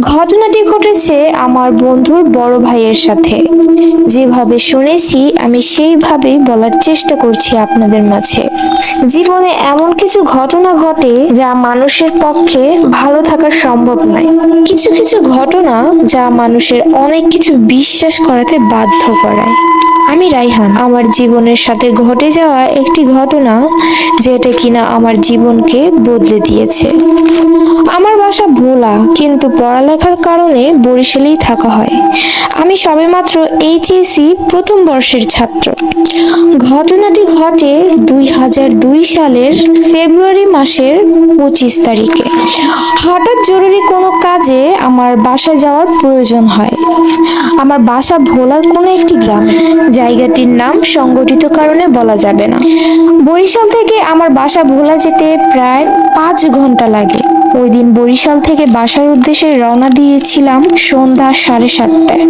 ঘটনাটি ঘটেছে আমার বন্ধুর বড় ভাইয়ের সাথে। যেভাবে শুনেছি আমি সেইভাবেই বলার চেষ্টা করছি আপনাদের মাঝে। জীবনে এমন কিছু ঘটনা ঘটে যা মানুষের পক্ষে ভালো থাকা সম্ভব নয়। কিছু কিছু ঘটনা যা মানুষের অনেক কিছু বিশ্বাস করাতে বাধ্য করায়। আমি রাইহান। আমার জীবনের সাথে ঘটে যাওয়া একটি ঘটনা যেটা কিনা আমার জীবনকে বদলে দিয়েছে। আমার বাসা ভোলা, কিন্তু পড়ালেখার কারণে বরিশালেই থাকা হয়। আমি সবেমাত্র এইচএসসি প্রথম বর্ষের ছাত্র। ঘটনাটি ঘটে 2002 সালের ফেব্রুয়ারি মাসের 25 তারিখে। হঠাৎ জরুরি কোনো কাজে আমার বাসা যাওয়ার প্রয়োজন হয়। আমার বাসা ভোলার কোনো একটি গ্রাম, জায়গাটির নাম সংগঠিত কারণে বলা যাবে না। বরিশাল থেকে আমার বাসা ভোলা যেতে প্রায় 5 ঘন্টা লাগে। ওই দিন বরিশাল থেকে বাসার উদ্দেশ্যে রওনা দিয়েছিলাম সন্ধ্যা 7:30টায়,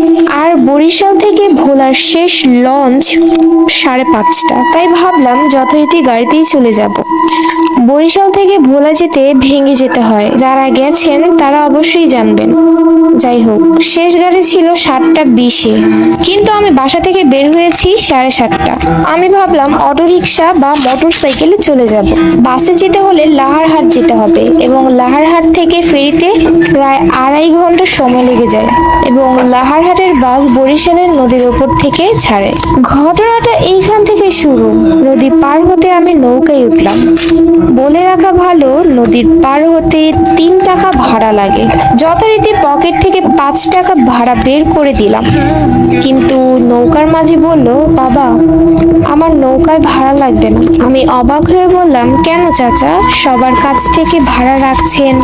আর বরিশাল থেকে ভোলার শেষ লঞ্চ 5:30টা। তাই ভাবলাম যথারীতি গাড়িতেই চলে যাব। বরিশাল থেকে ভোলা যেতে ভেঙে যেতে হয়, যারা গেছেন তারা অবশ্যই জানবেন। যাই হোক, শেষ গাড়ি ছিল 7:20-এ, কিন্তু আমি বাসা থেকে বের হয়েছি 7:30টা। আমি ভাবলাম অটোরিকশা বা মোটর সাইকেলে চলে যাব। বাসে যেতে হলে লাহারহাট যেতে হবে, এবং লাহারহাট থেকে ফেরিতে প্রায় 2.5 ঘন্টা সময় লেগে যায়, এবং লাহারহাটের বাস বরিশালের নদীর ওপর থেকে ছাড়ে। ঘটনাটা এইখান থেকে শুরু। নদী পার হতে আমি নৌকায় উঠলাম। বলে রাখা ভালো, নদীর পার হতে 3 টাকা ভাড়া লাগে। যথারীতি পকেট থেকে 5 টাকা ভাড়া বের করে দিলাম, কিন্তু নৌকার মাঝি বলল, বাবা, আমার নৌকার ভাড়া লাগবে না। আমি অবাক হয়ে বললাম, কেন চাচা? সবার কাছ থেকে ভাড়া রাখছেন,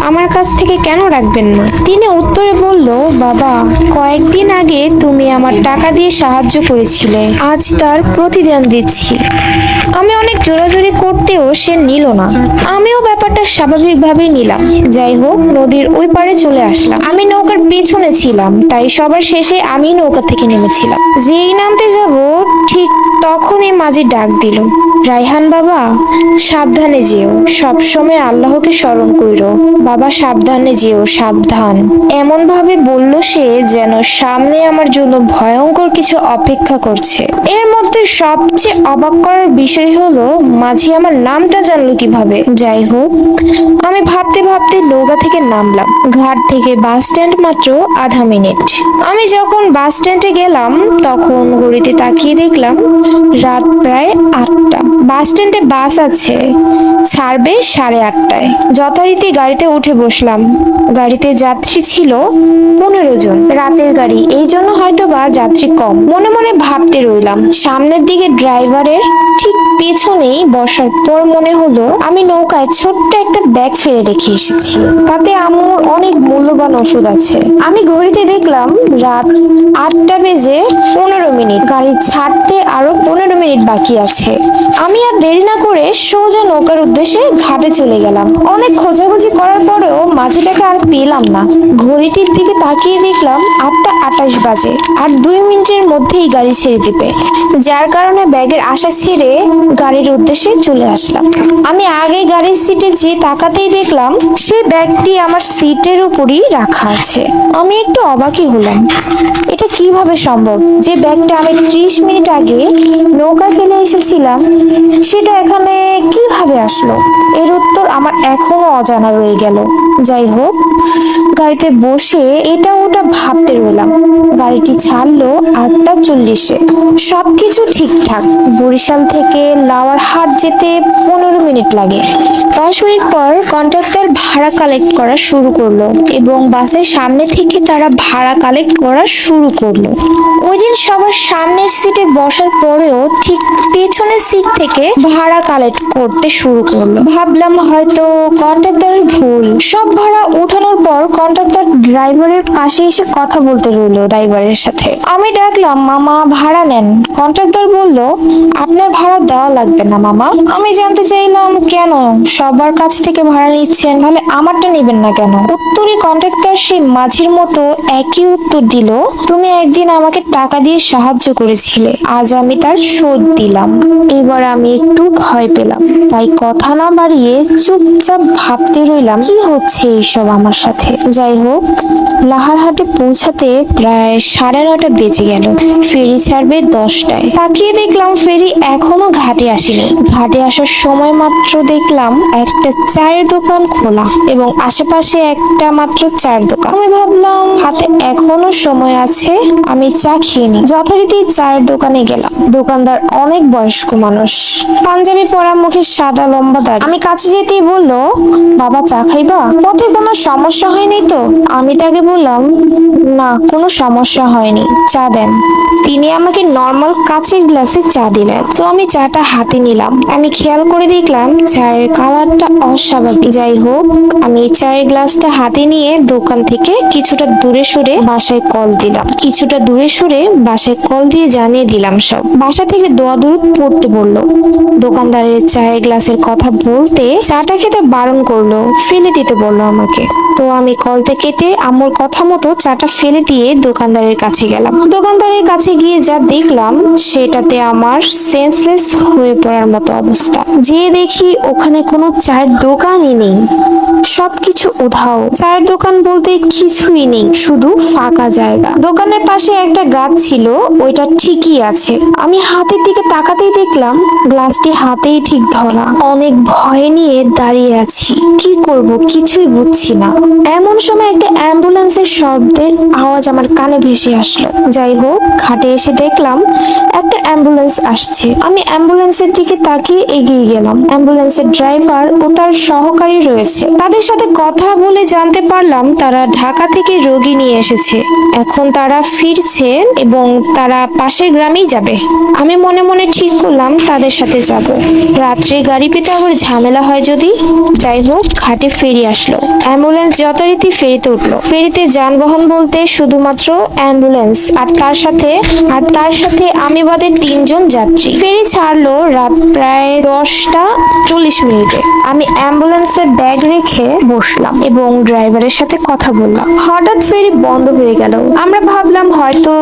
আমার কাছ থেকে কেন রাখবেন না? তিনি উত্তরে বলল, বাবা, কয়েকদিন আগে তুমি আমার টাকা দিয়ে সাহায্য করেছিলে, আজ তার প্রতিদান দিচ্ছি। আমি অনেক জোরাজুরি করতেও সে নিল না। আমিও ব্যাপারটা স্বাভাবিকভাবেই নিলাম। যাই হোক, নদীর ওই পারে চলে আসলাম। আমি নৌকার পেছনে ছিলাম, তাই সবার শেষে আমি নৌকা থেকে নেমেছিলাম। যেই নামতে যাব ঠিক তখনই মাঝি ডাক দিল, রাইহান বাবা, সাবধানে যেও, সবসময় আল্লাহকে স্মরণ কইরো। বাবা, সাবধানে যেও, সাবধান। এমন ভাবে বলল সে যেন সামনে আমার জন্য ভয়ঙ্কর কিছু অপেক্ষা করছে। এর মধ্যে সবচেয়ে অবাক করার বিষয় হলো, মাঝি আমার নামটা জানলো কিভাবে। যাই হোক, আমি ভাবতে ভাবতে নৌকা থেকে নামলাম। ঘাট থেকে বাস স্ট্যান্ড মাত্র আধা মিনিট। আমি যখন বাস স্ট্যান্ডে গেলাম তখন ঘড়িতে তাকিয়ে দেখলাম রাত প্রায় 8টা। বাস স্ট্যান্ডে বাস আছে, ছাড়বে 8:30টায়। যথারীতি গাড়িতে উঠে বসলাম। গাড়িতে যাত্রী ছিল 15 জন। রাতের গাড়ি, এই জন্য হয়তো বা যাত্রী কম। মনে মনে ভাবতে রইলাম। সামনের দিকে ড্রাইভারের ঠিক পেছনেই বসার পর মনে হলো আমি নৌকায় ছোট্ট একটা ব্যাগ ফেলে রেখে এসেছি, তাতে আম্মুর অনেক মূল্যবান ওষুধ আছে। আমি ঘড়িতে দেখলাম রাত 8টা বেজে 15 মিনিট। গাড়ি ছাড়তে আরো 15 মিনিট বাকি আছে। আমি আর দেরি না করে সোজা নৌকার উদ্দেশ্যে ঘাটে চলে গেলাম। অনেক খোঁজাখুঁজি করার পরেও মাঝিটাকে আর পেলাম না। ঘড়িটির দিকে তাকিয়ে দেখলাম 8টা 28 বাজে, আর 2 মিনিটের মধ্যেই গাড়ি ছেড়ে দিবে, যার কারণে ব্যাগের আশা ছেড়ে গাড়ির উদ্দেশ্যে চলে আসলাম। আমি আগে গাড়ির সিটে যে তাকাতেই দেখলাম সেই ব্যাগটি আমার সিটের উপরই রাখা আছে। আমি একটু অবাকই হলাম, এটা কিভাবে সম্ভব যে ব্যাগটা আমি 30 মিনিট আগে নৌকায় ফেলে এসেছিলাম সেটা এখানে কিভাবে আসলো? এর উত্তর আমার এখনো অজানা রয়ে গেল। যাই হোক, গাড়িতে বসে এটা ওটা ভাবতে রইলাম। গাড়িটি ছাড়লো 8টা 40-এ। সবকিছু ঠিকঠাক। বরিশাল থেকে লাওয়ারহাট যেতে 15 মিনিট লাগে। 10 মিনিট পর কন্ট্রাক্টর ভাড়া কালেক্ট করা শুরু করলো, এবং বাসের সামনে থেকে তারা ভাড়া কালেক্ট করা শুরু করলো। ওই দিন সবার সামনের সিটে বসার পরেও ঠিক পেছনের সিট থেকে ভাড়া কালেক্ট করতে শুরু করলো। ভাবলাম হয়তো কন্ট্রাক্টরের ভুল। সব ভাড়া উঠানোর পর কন্ট্রাক্টর ড্রাইভারের পাশে এসে কথা বলতে রইলো ড্রাইভারের সাথে। আমি ডাকলাম, মামা, ভাড়া নেন। কন্ট্রাক্টর বলল, আপনার ভাড়া দেওয়া লাগবে না মামা। আমি জানতে চাইলাম, কেন? সবার কাছ থেকে ভাড়া নিচ্ছেন, তাহলে আমারটা নেবেন না কেন? উত্তরে কন্ট্রাক্টর সেই মাঝির মতো একই উত্তর দিল, তুমি একদিন আমাকে টাকা দিয়ে সাহায্য করেছিলে, আজ আমি তার শোধ দিলাম। এবার আমি একটু ভয় পেলাম, তাই কথা না বাড়িয়ে চুপচাপ ভাবতে রইলাম কি হচ্ছে এইসব আমার সাথে। যাই হোক, লাহারহাটে পৌঁছাতে প্রায় 9:30 বেজে গেল। ফেরি ছাড়বে 10টায়। তাকিয়ে দেখলাম ফেরি এখনো ঘাটে আসেনি। ঘাটে আসার সময় মাত্র দেখলাম একটা চায়ের দোকান খোলা এবং আশেপাশে একটা মাত্র চায়ের দোকান। আমি ভাবলাম হাতে এখনো সময় আছে, আমি চা খেয়ে নিই। যথারীতি চায়ের দোকানে গেলাম। দোকানদার অনেক বয়স্ক মানুষ, পাঞ্জাবি পরা, মুখে সাদা লম্বা দাড়ি। আমি কাছে যেতেই বললো, বাবা চা খাইবা? পথে কোনো সমস্যা হয়নি তো? আমি তাকে বললাম, না কোনো সমস্যা হয়নি, চা দেন। তিনি আমাকে নর্মাল কাচের গ্লাসে চা দিলেন। তো আমি চাটা হাতে নিলাম। আমি খেয়াল করে দেখলাম চায়ের কালারটা অস্বাভাবিক। যাই হোক, আমি চায়ের গ্লাসটা হাতে নিয়ে দোকান থেকে কিছুটা দূরে সরে বাসায় কল দিলাম। কিছুটা দূরে সরে বাসায় কল দিয়ে জানিয়ে দিলাম সব। বাসা থেকে দোয়া দরুদ পড়তে বললো। দোকানদারের চায়ের গ্লাসের কথা বলতে চাটা খেতে বারণ করলো, ফেলে দিতে বললো আমাকে। তো আমি কলটা কেটে আম্মুর কথা মতো চাটা ফেলে দিয়ে দোকানদারের কাছে গেলাম। দোকানদারের কাছে গিয়ে যা দেখলাম সেটাতে আমার সেন্সলেস হয়ে পড়ার মতো অবস্থা। যে দেখি ওখানে কোনো চায়ের দোকানই নেই, সবকিছু উধাও। চায়ের দোকান বলতে কিছুই নেই, শুধু ফাঁকা জায়গা। দোকানের পাশে একটা গাছ ছিল, ওইটা ঠিকই আছে। আমি হাতের দিকে তাকাতেই দেখলাম গ্লাসটি হাতেই ঠিক ধরা। অনেক ভয় নিয়ে দাঁড়িয়ে আছি, কি করব কিছুই বুঝছি না। এমন সময় একটা অ্যাম্বুলেন্সের শব্দের আওয়াজ আমার কানে ভেসে আসলো। যাই হোক, ঘাটে এসে দেখলাম একটা অ্যাম্বুলেন্স আসছে। আমি অ্যাম্বুলেন্সের দিকে তাকিয়ে এগিয়ে গেলাম। অ্যাম্বুলেন্সের ড্রাইভার ও তার সহকারী রয়েছে। তাদের সাথে কথা বলে জানতে পারলাম তারা ঢাকা থেকে রোগী নিয়ে এসেছে। এখন তারা ফিরছে এবং তারা পাশের গ্রামেই যাবে। আমি মনে মনে ঠিক করলাম তাদের সাথে যাব। রাত্রে গাড়ি পেতে আবার ঝামেলা হয় যদি। যাই হোক, ঘাটে ফেরি আসলো। অ্যাম্বুলেন্স যথারীতি ফেরিতে উঠলো। ফেরিতে যানবাহন বলতে শুধুমাত্র অ্যাম্বুলেন্স আর তার সাথে আমি বাদে 3জন যাত্রী। ফেরি ছাড়লো রাত প্রায় 10:40। আমি অ্যাম্বুলেন্সের ব্যাগ রেখে বসলাম এবং ড্রাইভারের সাথে কথা বললাম। হঠাৎ ফেরি বন্ধ হয়ে গেল। আমরা ভাবলাম হয়তো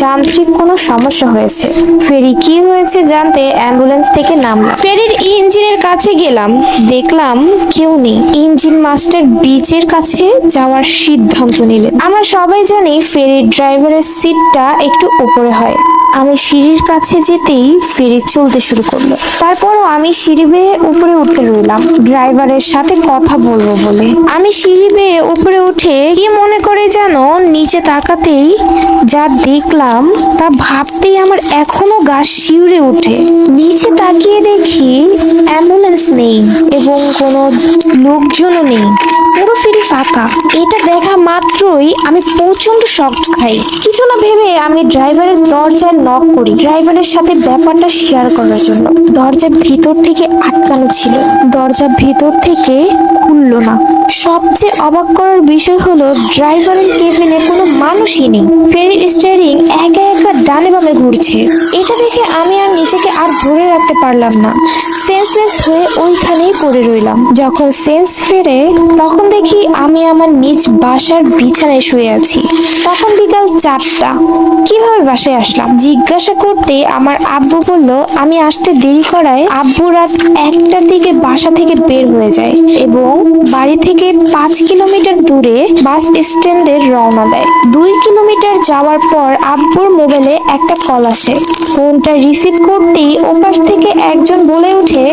যান্ত্রিক কোনো সমস্যা হয়েছে। ফেরি কি হয়েছে জানতে অ্যাম্বুলেন্স থেকে নামলাম। ফেরির ইঞ্জিনের কাছে গেলাম, দেখলাম কেউ নেই। ইঞ্জিন মাস্টার বিচের কাছে যাওয়ার সিদ্ধান্ত নিলেন। আমরা সবাই জানি ফেরির ড্রাইভারের সিটটা একটু উপরে হয়। আমি সিঁড়ির কাছে যেতেই ফেরি চলতে শুরু করলো। তারপরও আমি সিঁড়ি বেয়ে উপরে উঠতে রইলাম ড্রাইভারের সাথে কথা বলবো বলে। আমি সিঁড়ি বেয়ে উপরে উঠে কি মনে করে যেন নিচে তাকাতেই যা দেখলাম তা ভাবতেই আমার এখনো গা শিউরে ওঠে। নিচে তাকিয়ে দেখি অ্যাম্বুলেন্স নেই এবং কোনো লোকজনও নেই, পুরো ফেরি ফাঁকা। এটা দেখা মাত্রই আমি প্রচন্ড শক খাই। কিছু না ভেবে আমি ড্রাইভারের দরজায় নক করি, ড্রাইভারের সাথে ব্যাপারটা শেয়ার করার জন্য। দরজা ভিতর থেকে আটকানো ছিল, দরজা ভিতর থেকে খুললো না। সবচেয়ে অবাক করার বিষয় হলো ড্রাইভারের কেবিনে কোনো মানুষই নেই। ফেরির স্টিয়ারিং একা একা ডানে বামে ঘুরছে। এটা দেখে আমি আর নিজেকে আর ধরে রাখতে পারলাম না। সেন্সলেস হয়ে ওইখানেই পড়ে রইলাম। যখন সেন্স ফেরে তখন দেখি আমি আমার নিজ বাসার বিছানায় শুয়ে আছি। তখন বিকাল 4টা। কিভাবে বাসায় আসলাম জিজ্ঞাসা করতে আমার আব্বু বলল আমি আসতে দেরি করায় আব্বু রাত 1টার দিকে বাসা থেকে বের হয়ে যায় এবং বাড়ি থেকে 5 কিলোমিটার দূরে বাস স্ট্যান্ডে রওনা দেয়। 2 কিলোমিটার যাওয়ার পর আব্বুর মোবাইলে একটা কল আসে। ফোনটা রিসিভ করতেই ওপাশ থেকে একজন বলে ওঠে,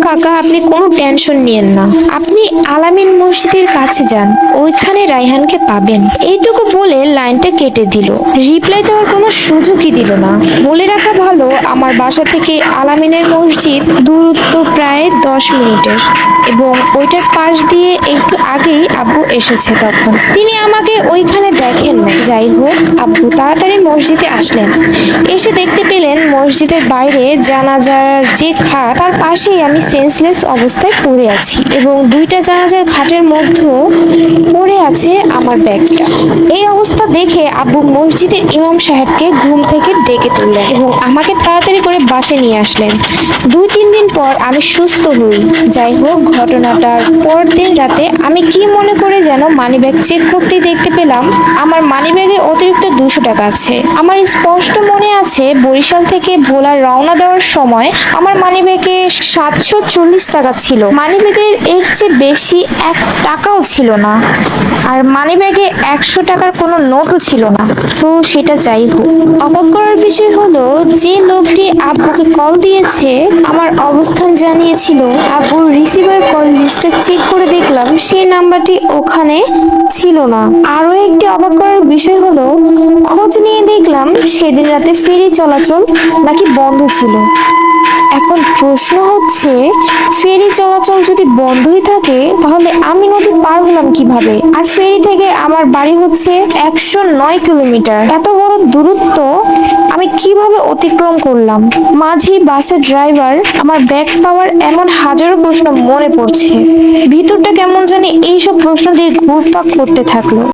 কাকা আপনি কোনো টেনশন নিয়েন না, আপনি আলামিন মসজিদের কাছে যান, ওইখানে রায়হানকে পাবেন। এইটুকু বলে লাইনটা কেটে দিল। রিপ্লাই দেওয়ার কোনো সুযোগই দিল না। বলে রাখা ভালো আমার বাসা থেকে আলামিনের মসজিদ দূরত্ব প্রায় 10 মিনিটের এবং ওইটার পাশ দিয়ে একটু আগেই আব্বু এসেছে। তখন তিনি আমাকে ওইখানে দেখেন না। যাই হোক, আব্বু তাড়াতাড়ি মসজিদে আসলেন। এসে দেখতে পেলেন মসজিদের বাইরে জানাজার যে খাট তার পাশেই আমি সেন্সলেস অবস্থায় পড়ে আছি এবং 2টা জানাজার খাটের মধ্যে মধ্যে পড়ে আছে আমার ব্যাগটা। এই অবস্থা দেখে আব্বু মসজিদের ইমাম সাহেবকে ঘুম থেকে ডেকে তুললেন এবং আমাকে তাড়াতাড়ি করে বাসে নিয়ে আসলেন। 2-3 দিন পর আমি সুস্থ হই। যাই হোক, ঘটনাটার পরদিন রাতে আমি কি মনে করে যেন মানিব্যাগ চেক করতেই দেখতে পেলাম আমার মানিব্যাগে অতিরিক্ত 200 টাকা আছে। আমার স্পষ্ট মনে আছে বরিশাল থেকে ভোলা রওনা দেওয়ার সময় আমার মানিব্যাগে 740 টাকা ছিল। মানিব্যাগের এর চেয়ে বেশি 1 টাকাও ছিল না, আর মানিব্যাগে 100 টাকার কোনো নোটও ছিল না। তো সেটা যাই হোক, অবাক করার বিষয় হলো যে লোকটি আব্বুকে কল দিয়েছে আমার অবস্থান জানিয়েছিল, আব্বুর রিসিভার কল লিস্টে চেক করে দেখলাম সেই নাম্বারটি ওখানে ছিল না। আরো একটি অবাক করার বিষয় হলো খোঁজ নিয়ে দেখলাম সেদিন রাতে ফেরি চলাচল নাকি বন্ধ ছিল। এখন প্রশ্ন হচ্ছে, ফেরি চলাচল যদি বন্ধই থাকে তাহলে আমি নদী পার হলাম কিভাবে? আর ফেরি থেকে আমার বাড়ি হচ্ছে 109 কিলোমিটার। এত বড় দূরত্ব আমি কিভাবে অতিক্রম করলাম? মাঝি, বাসের ড্রাইভার, আমার ব্যাগ পাওয়ার এমন হাজারো প্রশ্ন মনে পড়ছে। ভিতরটা কেমন জানি এইসব প্রশ্ন দিয়ে ঘুরপাক করতে থাকলো।